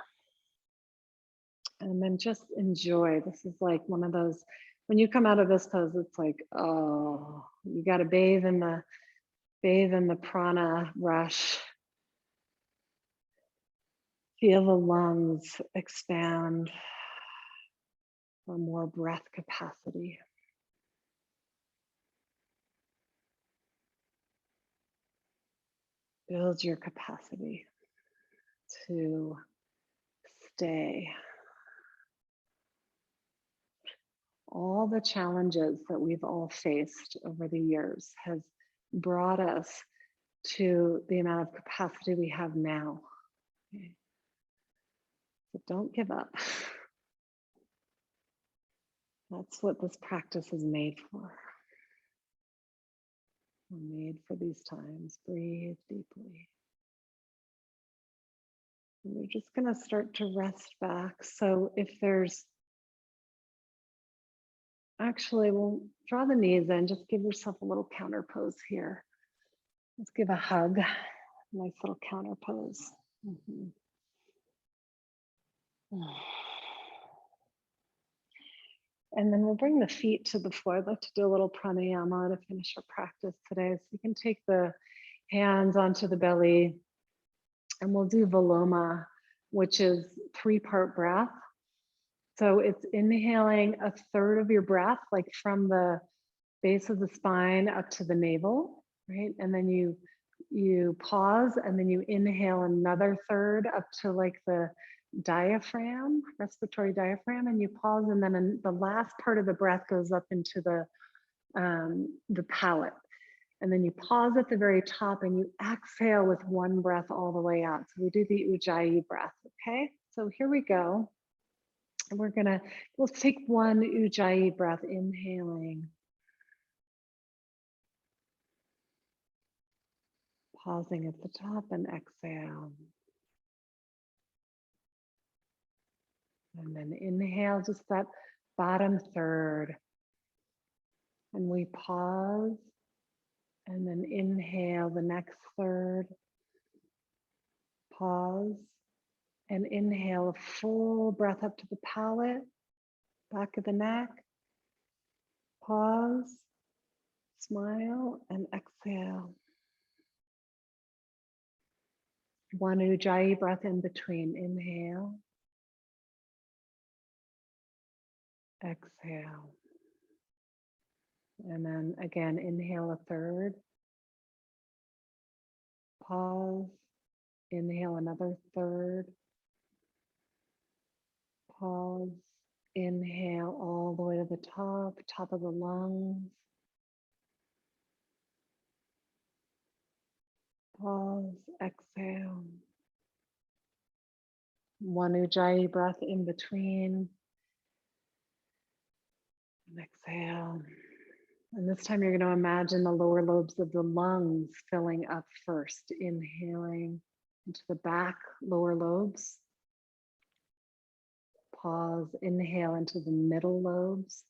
And then just enjoy. This is like one of those, when you come out of this pose, it's like, oh, you got to bathe in the prana rush. Feel the lungs expand for more breath capacity. Build your capacity to stay. All the challenges that we've all faced over the years has brought us to the amount of capacity we have now. Okay. So don't give up. That's what this practice is made for. We're made for these times. Breathe deeply. And you're just going to start to rest back. So if there's actually, we'll draw the knees in, just give yourself a little counter pose here. Let's give a hug, nice little counter pose. Mm-hmm. And then we'll bring the feet to the floor. I'd like to do a little pranayama to finish our practice today. So you can take the hands onto the belly and we'll do Viloma, which is 3-part breath. So it's inhaling a third of your breath, like from the base of the spine up to the navel, right? And then you pause and then you inhale another third up to like the diaphragm, respiratory diaphragm, and you pause, and then the last part of the breath goes up into the palate. And then you pause at the very top and you exhale with one breath all the way out. So we do the Ujjayi breath, okay? So here we go. And we'll take one Ujjayi breath, inhaling. Pausing at the top and exhale. And then inhale, just that bottom third. And we pause and then inhale the next third. Pause and inhale a full breath up to the palate, back of the neck. Pause, smile, and exhale. One Ujjayi breath in between. Inhale. Exhale. And then again, inhale a third. Pause. Inhale another third. Pause. Inhale all the way to the top of the lungs. Pause. Exhale. One Ujjayi breath in between. And exhale. And this time you're going to imagine the lower lobes of the lungs filling up first. Inhaling into the back lower lobes. Pause, inhale into the middle lobes.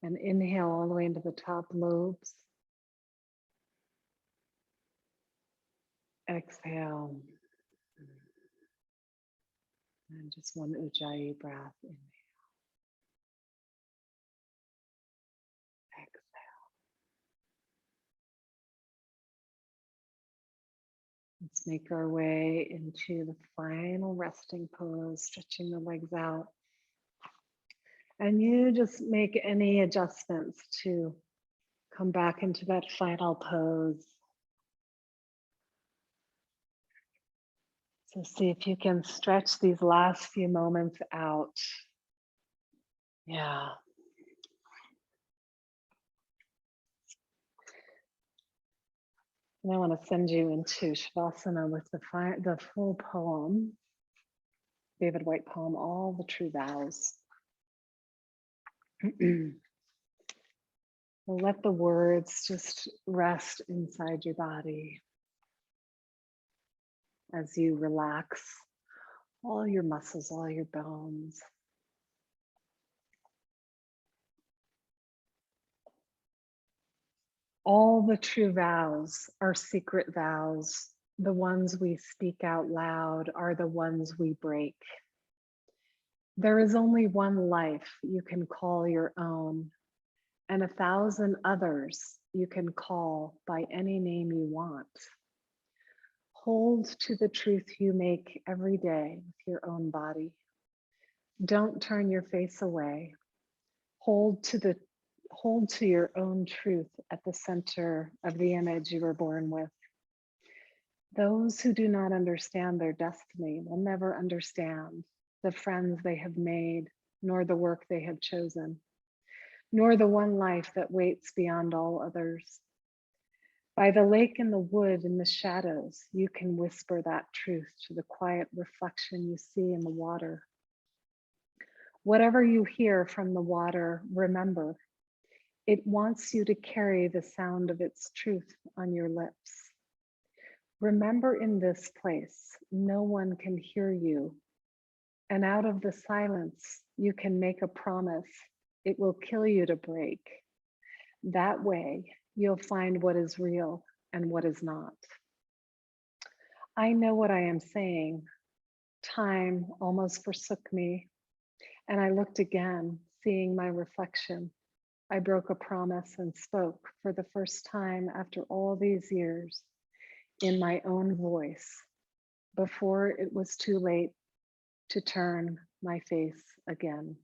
And inhale all the way into the top lobes. Exhale. And just one Ujjayi breath. Inhale. Exhale. Let's make our way into the final resting pose, stretching the legs out. And you just make any adjustments to come back into that final pose. So see if you can stretch these last few moments out. Yeah. And I want to send you into Shavasana with the full poem, David White poem, All the True Vows. Let the words just rest inside your body as you relax all your muscles, all your bones. All the true vows are secret vows. The ones we speak out loud are the ones we break. There is only one life you can call your own, and 1,000 others you can call by any name you want. Hold to the truth you make every day with your own body. Don't turn your face away. Hold to your own truth at the center of the image you were born with. Those who do not understand their destiny will never understand the friends they have made, nor the work they have chosen, nor the one life that waits beyond all others. By the lake and the wood and the shadows, you can whisper that truth to the quiet reflection you see in the water. Whatever you hear from the water, remember, it wants you to carry the sound of its truth on your lips. Remember, in this place, no one can hear you. And out of the silence, you can make a promise. It will kill you to break. That way, you'll find what is real and what is not. I know what I am saying. Time almost forsook me, and I looked again, seeing my reflection. I broke a promise and spoke for the first time after all these years in my own voice before it was too late to turn my face again.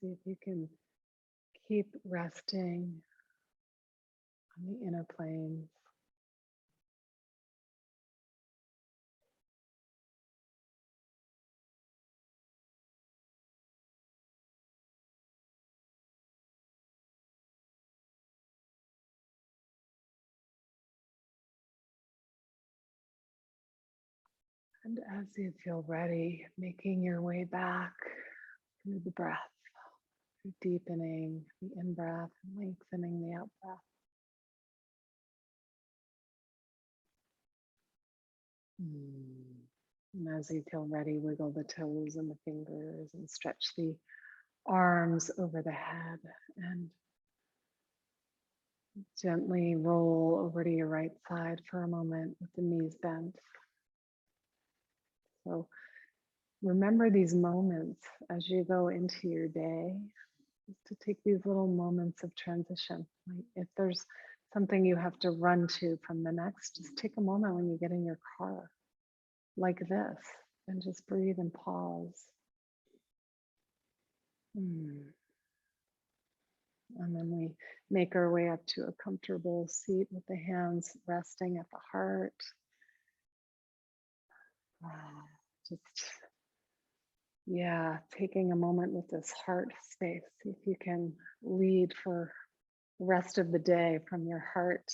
See if you can keep resting on the inner planes. And as you feel ready, making your way back through the breath, through deepening the in breath and lengthening the out breath. And as you feel ready, wiggle the toes and the fingers and stretch the arms over the head and gently roll over to your right side for a moment with the knees bent. So remember these moments as you go into your day, is to take these little moments of transition. Like if there's something you have to run to from the next, just take a moment when you get in your car like this and just breathe and pause. And then we make our way up to a comfortable seat with the hands resting at the heart. Just, yeah, taking a moment with this heart space. See if you can lead for the rest of the day from your heart.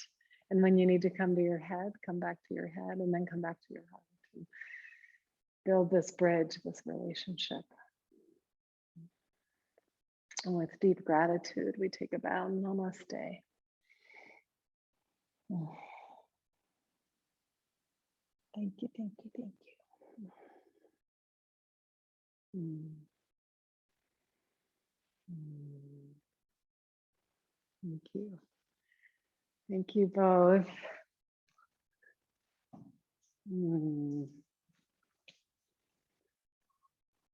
And when you need to come to your head, come back to your head and then come back to your heart. And build this bridge, this relationship. And with deep gratitude, we take a bow. Namaste. Oh, thank you, thank you, thank you. Thank you. Thank you both.